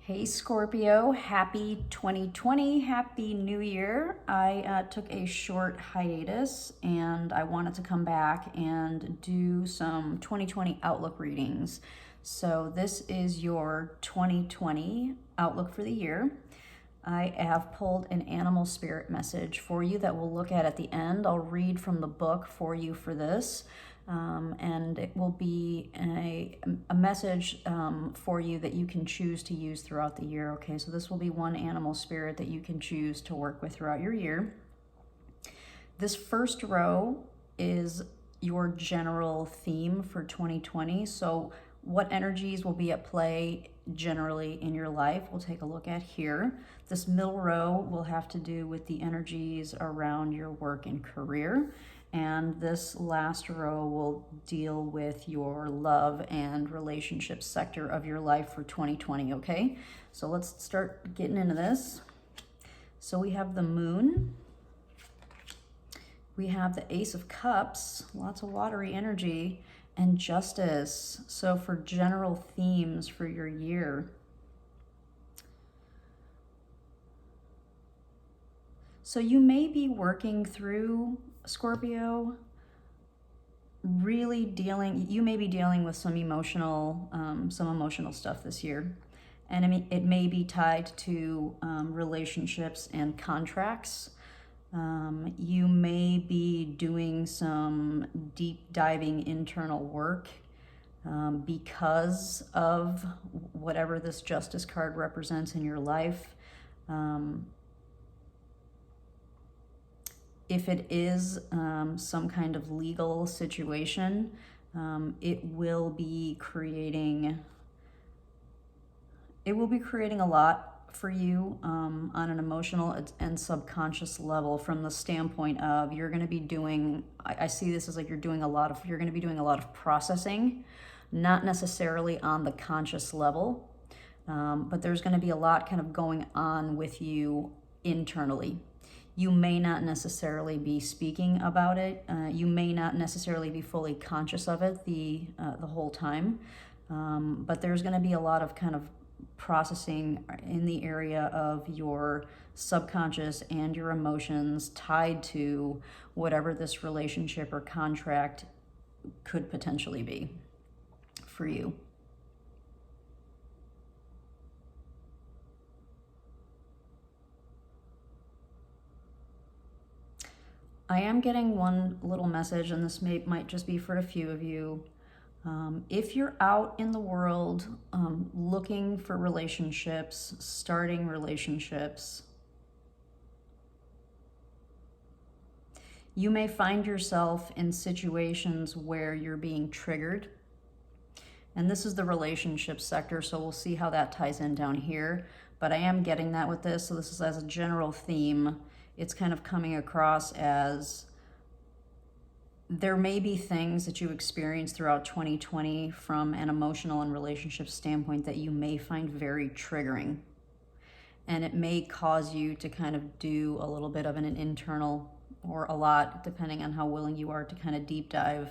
Hey Scorpio, happy 2020, happy new year. I took a short hiatus and I wanted to come back and do some 2020 outlook readings. So this is your 2020 outlook for the year. I have pulled an animal spirit message for you that we'll look at the end. I'll read from the book for you for this. And it will be a message for you that you can choose to use throughout the year. Okay, so this will be one animal spirit that you can choose to work with throughout your year. This first row is your general theme for 2020. So what energies will be at play generally in your life, we'll take a look at here. This middle row will have to do with the energies around your work and career. And this last row will deal with your love and relationship sector of your life for 2020, okay? So let's start getting into this. So we have the moon. We have the Ace of Cups, lots of watery energy, and justice. So for general themes for your year. So you may be working through, Scorpio, you may be dealing with some emotional stuff this year. And I mean, it may be tied to relationships and contracts. You may be doing some deep diving internal work because of whatever this Justice card represents in your life. If it is some kind of legal situation, it will be creating a lot for you on an emotional and subconscious level, from the standpoint of you're going to be doing, I see this as like you're going to be doing a lot of processing, not necessarily on the conscious level, but there's going to be a lot kind of going on with you internally. You may not necessarily be speaking about it. You may not necessarily be fully conscious of it the whole time, but there's going to be a lot of kind of processing in the area of your subconscious and your emotions tied to whatever this relationship or contract could potentially be for you. I am getting one little message, and this might just be for a few of you. If you're out in the world looking for relationships, starting relationships, you may find yourself in situations where you're being triggered. And this is the relationship sector, so we'll see how that ties in down here. But I am getting that with this, so this is as a general theme. It's kind of coming across as there may be things that you experience throughout 2020 from an emotional and relationship standpoint that you may find very triggering. And it may cause you to kind of do a little bit of an internal, or a lot, depending on how willing you are to kind of deep dive,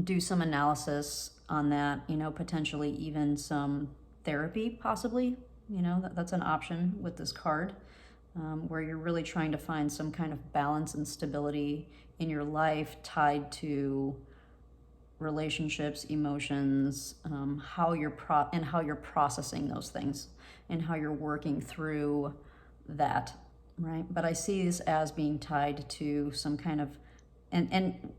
do some analysis on that, potentially even some therapy, possibly. That's an option with this card. Where you're really trying to find some kind of balance and stability in your life tied to relationships, emotions, how you're processing those things and how you're working through that, right? But I see this as being tied to some kind of, and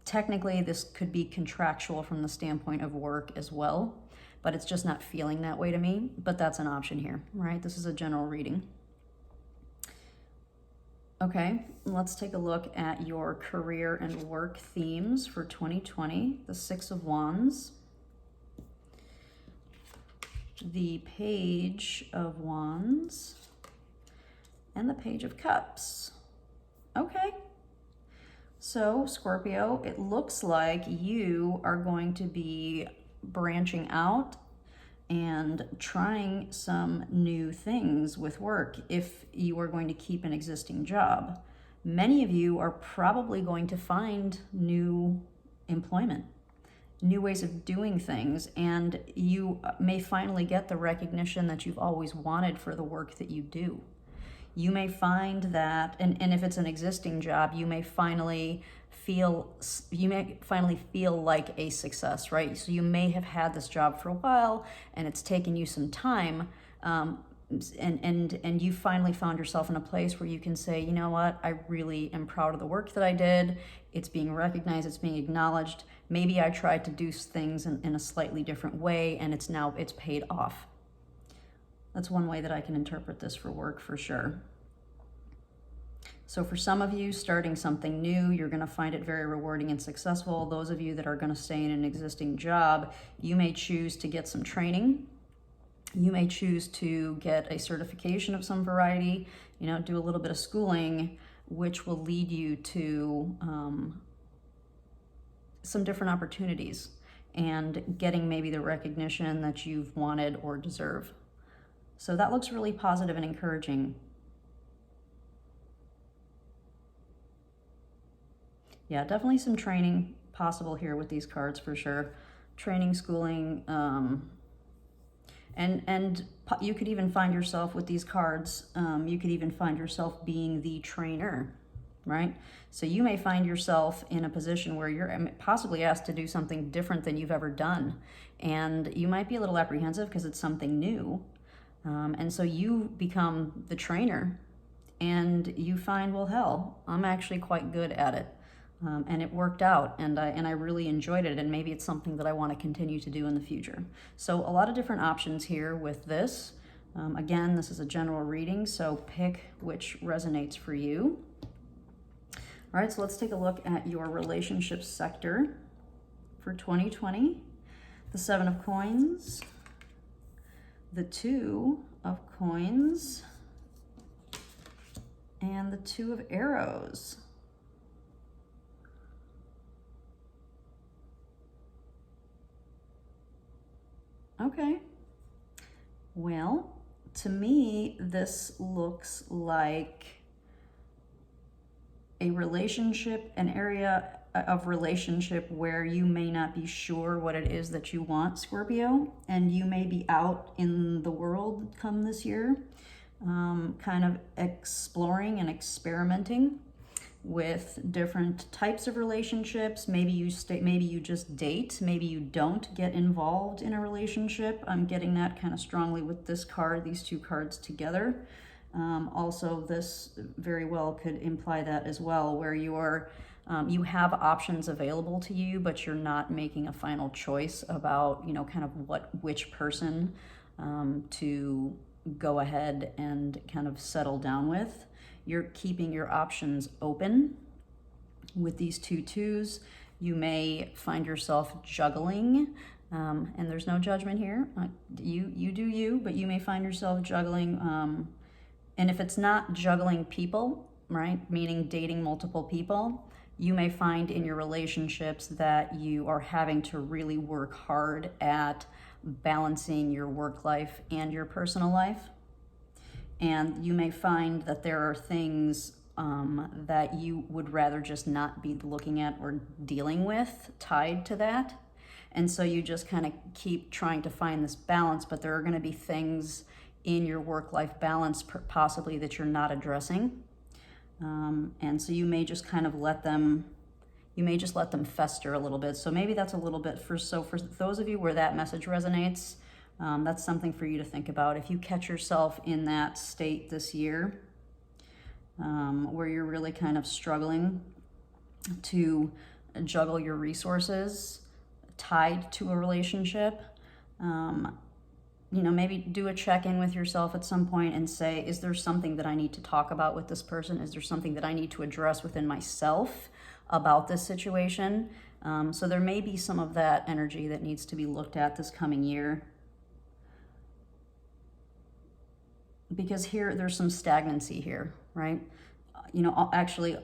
technically this could be contractual from the standpoint of work as well, but it's just not feeling that way to me. But that's an option here, right? This is a general reading. Okay, let's take a look at your career and work themes for 2020. The Six of Wands, the Page of Wands, and the Page of Cups. Okay, so Scorpio, it looks like you are going to be branching out and trying some new things with work if you are going to keep an existing job. Many of you are probably going to find new employment new ways of doing things, and you may finally get the recognition that you've always wanted for the work that you do. You may find that, and if it's an existing job, you may finally feel like a success, right? So you may have had this job for a while and it's taken you some time, and you finally found yourself in a place where you can say, you know what, I really am proud of the work that I did. It's being recognized, it's being acknowledged. Maybe I tried to do things in a slightly different way, and it's paid off. That's one way that I can interpret this for work, for sure. So for some of you, starting something new, you're going to find it very rewarding and successful. Those of you that are going to stay in an existing job, you may choose to get some training. You may choose to get a certification of some variety, do a little bit of schooling, which will lead you to some different opportunities and getting maybe the recognition that you've wanted or deserve. So that looks really positive and encouraging. Yeah, definitely some training possible here with these cards, for sure. Training, schooling, and you could even find yourself with these cards, you could even find yourself being the trainer, right? So you may find yourself in a position where you're possibly asked to do something different than you've ever done. And you might be a little apprehensive because it's something new. And so you become the trainer and you find, well, hell, I'm actually quite good at it. And it worked out, and I really enjoyed it, and maybe it's something that I want to continue to do in the future. So a lot of different options here with this. Again, this is a general reading, so pick which resonates for you. All right, so let's take a look at your relationship sector for 2020. The 7 of Coins, the 2 of Coins, and the 2 of Arrows. Okay, well, to me, this looks like a relationship, an area of relationship where you may not be sure what it is that you want, Scorpio, and you may be out in the world come this year, kind of exploring and experimenting with different types of relationships. Maybe you just date, maybe you don't get involved in a relationship. I'm getting that kind of strongly with this card, these two cards together. Also, this very well could imply that as well, where you have options available to you, but you're not making a final choice about, kind of which person to go ahead and kind of settle down with. You're keeping your options open with these 2 twos. You may find yourself juggling, and there's no judgment here. You do you, but you may find yourself juggling. And if it's not juggling people, right, meaning dating multiple people, you may find in your relationships that you are having to really work hard at balancing your work life and your personal life. And you may find that there are things that you would rather just not be looking at or dealing with tied to that. And so you just kind of keep trying to find this balance, but there are going to be things in your work-life balance possibly that you're not addressing. And so you may just kind of let them fester a little bit. So maybe that's a little bit for those of you where that message resonates, that's something for you to think about. If you catch yourself in that state this year, where you're really kind of struggling to juggle your resources tied to a relationship, maybe do a check-in with yourself at some point and say, is there something that I need to talk about with this person? Is there something that I need to address within myself about this situation? So there may be some of that energy that needs to be looked at this coming year. Because here, there's some stagnancy here, right? Actually,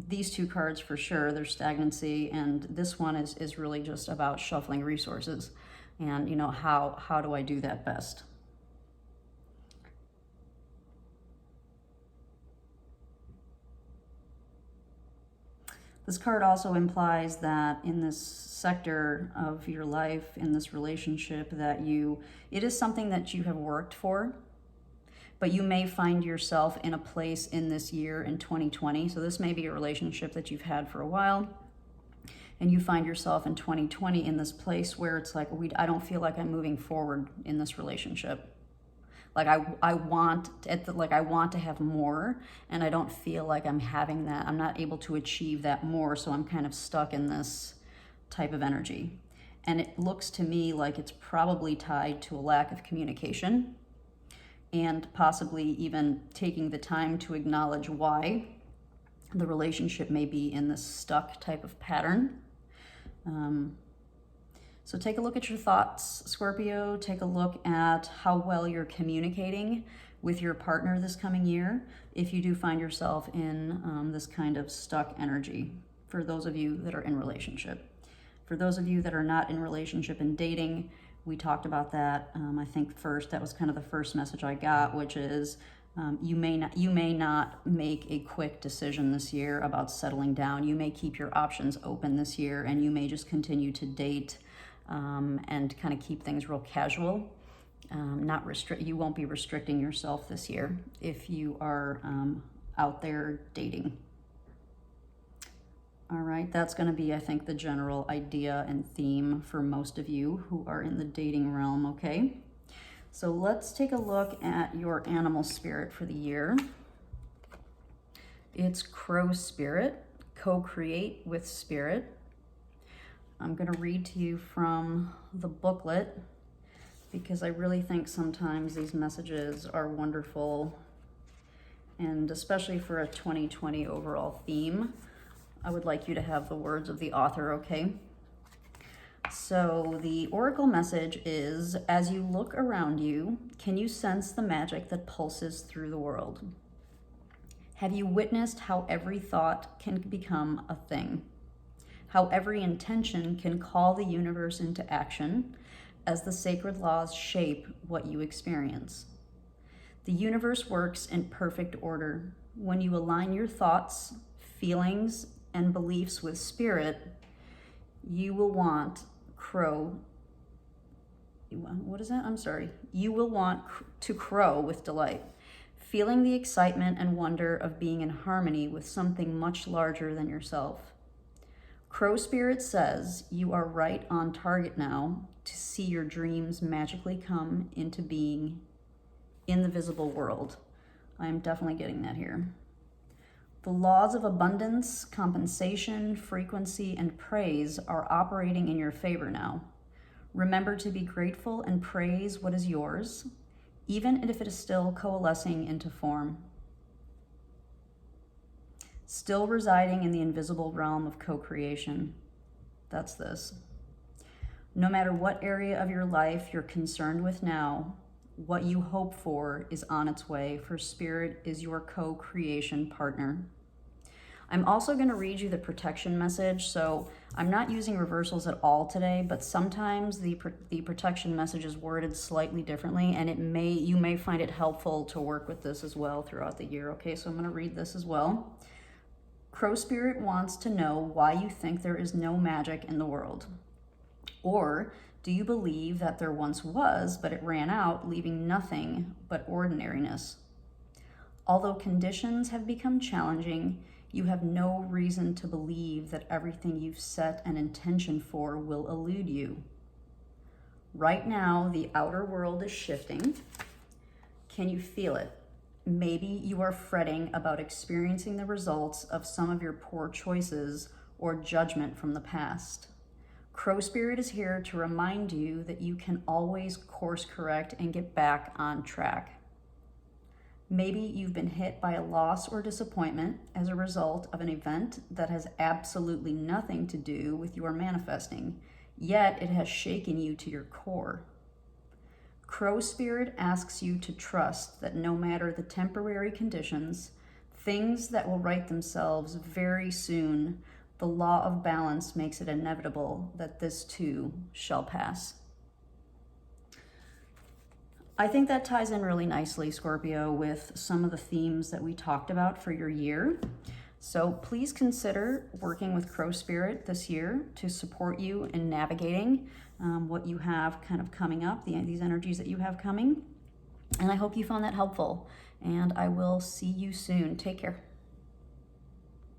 these 2 cards for sure, there's stagnancy, and this one is really just about shuffling resources. And, how do I do that best? This card also implies that in this sector of your life, in this relationship, that it is something that you have worked for, but you may find yourself in a place in this year in 2020. So this may be a relationship that you've had for a while, and you find yourself in 2020 in this place where it's like, I don't feel like I'm moving forward in this relationship. Like I want to have more, and I don't feel like I'm having that. I'm not able to achieve that more, so I'm kind of stuck in this type of energy. And it looks to me like it's probably tied to a lack of communication, and possibly even taking the time to acknowledge why the relationship may be in this stuck type of pattern. So take a look at your thoughts, Scorpio. Take a look at how well you're communicating with your partner this coming year, if you do find yourself in this kind of stuck energy, for those of you that are in relationship. For those of you that are not in relationship and dating, we talked about that. I think that was kind of the first message I got, which is you may not make a quick decision this year about settling down. You may keep your options open this year, and you may just continue to date and kind of keep things real casual. You won't be restricting yourself this year if you are out there dating. All right, that's going to be, I think, the general idea and theme for most of you who are in the dating realm, okay? So let's take a look at your animal spirit for the year. It's Crow Spirit, co-create with spirit. I'm going to read to you from the booklet because I really think sometimes these messages are wonderful, and especially for a 2020 overall theme, I would like you to have the words of the author, okay? So the oracle message is, as you look around you, can you sense the magic that pulses through the world? Have you witnessed how every thought can become a thing? How every intention can call the universe into action as the sacred laws shape what you experience? The universe works in perfect order. When you align your thoughts, feelings, and beliefs with spirit, you will want You will want to crow with delight, feeling the excitement and wonder of being in harmony with something much larger than yourself. Crow Spirit says you are right on target now to see your dreams magically come into being in the visible world. I am definitely getting that here. The laws of abundance, compensation, frequency, and praise are operating in your favor now. Remember to be grateful and praise what is yours, even if it is still coalescing into form. Still residing in the invisible realm of co-creation. That's this. No matter what area of your life you're concerned with now, what you hope for is on its way, for Spirit is your co-creation partner. I'm also going to read you the protection message. So I'm not using reversals at all today, but sometimes the protection message is worded slightly differently, and you may find it helpful to work with this as well throughout the year. Okay, so I'm going to read this as well. Crow Spirit wants to know why you think there is no magic in the world. Or do you believe that there once was, but it ran out, leaving nothing but ordinariness? Although conditions have become challenging, you have no reason to believe that everything you've set an intention for will elude you. Right now, the outer world is shifting. Can you feel it? Maybe you are fretting about experiencing the results of some of your poor choices or judgment from the past. Crow Spirit is here to remind you that you can always course correct and get back on track. Maybe you've been hit by a loss or disappointment as a result of an event that has absolutely nothing to do with your manifesting, yet it has shaken you to your core. Crow Spirit asks you to trust that no matter the temporary conditions, things that will right themselves very soon, the law of balance makes it inevitable that this too shall pass. I think that ties in really nicely, Scorpio, with some of the themes that we talked about for your year. So please consider working with Crow Spirit this year to support you in navigating what you have kind of coming up, these energies that you have coming. And I hope you found that helpful. And I will see you soon. Take care.